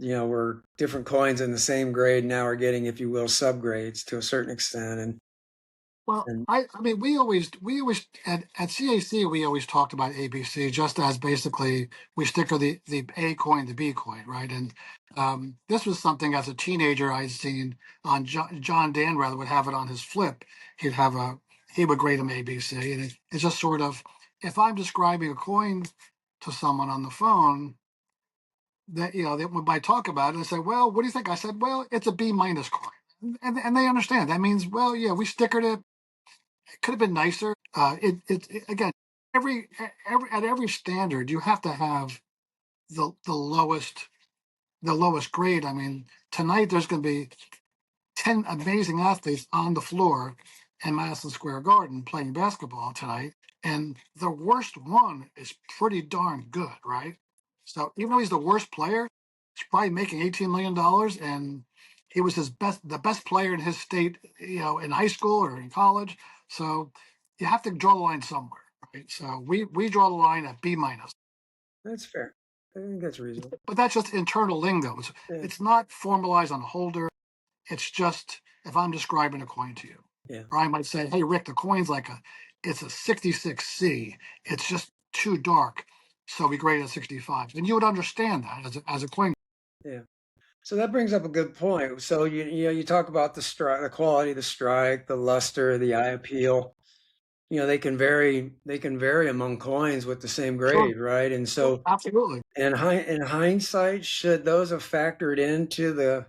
where different coins in the same grade now are getting, if you will, subgrades to a certain extent. Well, I mean, we always at CAC we always talked about ABC just as basically we stick to the A coin, the B coin, right? And this was something as a teenager I'd seen on John Dan rather would have it on his flip. He would grade them ABC, and it's just sort of if I'm describing a coin to someone on the phone that when I talk about it, they say, "Well, what do you think?" I said, "Well, it's a B minus coin," and they understand. That means, well, yeah, we stickered it. It could have been nicer. It again, every at every standard, you have to have the lowest grade. I mean, tonight there's going to be 10 amazing athletes on the floor in Madison Square Garden playing basketball tonight, and the worst one is pretty darn good, right? So even though he's the worst player, he's probably making $18 million, and he was the best player in his state, in high school or in college. So you have to draw the line somewhere, right? So we draw the line at B minus. That's fair. I think that's reasonable. But that's just internal lingo. It's not formalized on a holder. It's just if I'm describing a coin to you. Yeah. Or I might say, hey, Rick, the coin's it's a 66C. It's just too dark. So we grade it 65. And you would understand that as a coin. Yeah. So that brings up a good point. So you talk about the quality of the strike, the luster, the eye appeal. They can vary among coins with the same grade, Sure. right? And so Absolutely. in hindsight, should those have factored into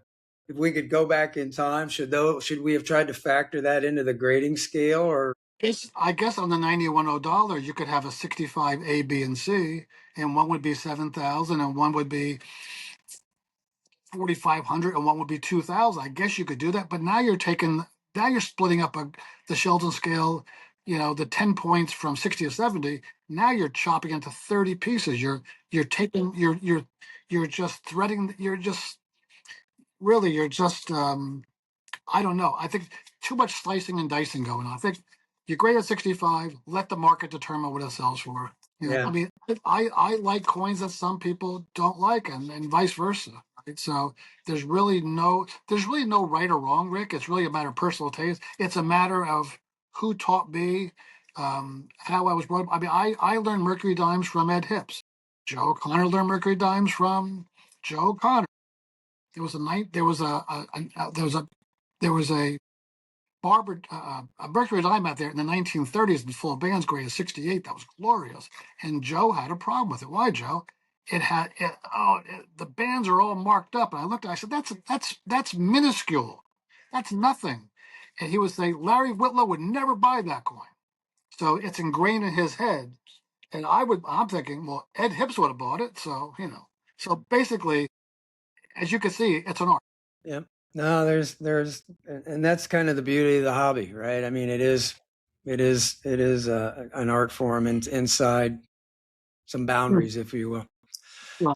if we could go back in time, should we have tried to factor that into the grading scale? Or I guess on the $91 you could have a 65 A, B, and C, and one would be 7,000 and one would be 4,500 and one would be 2,000. I guess you could do that, but now you're splitting up the Sheldon scale, the 10 points from 60 to 70. Now you're chopping into 30 pieces. You're taking you're just threading. You're just I don't know. I think too much slicing and dicing going on. I think you grade at 65. Let the market determine what it sells for. Yeah. I mean, I like coins that some people don't like, and vice versa. Right? So there's really no right or wrong, Rick. It's really a matter of personal taste. It's a matter of who taught me, how I was brought up. I mean, I learned Mercury dimes from Ed Hips. Joe Connor learned Mercury dimes from Joe Connor. There was a night. There was a barber, a Mercury dime out there in the 1930s in full bands grade of 68. That was glorious. And Joe had a problem with it. Why, Joe? The bands are all marked up. And I looked, I said, that's minuscule. That's nothing. And he would say, Larry Whitlow would never buy that coin. So it's ingrained in his head. And I'm thinking, well, Ed Hips would have bought it. So, so basically, as you can see, it's an art. Yeah. No, and that's kind of the beauty of the hobby, right? I mean, it is an art form inside some boundaries, if you will.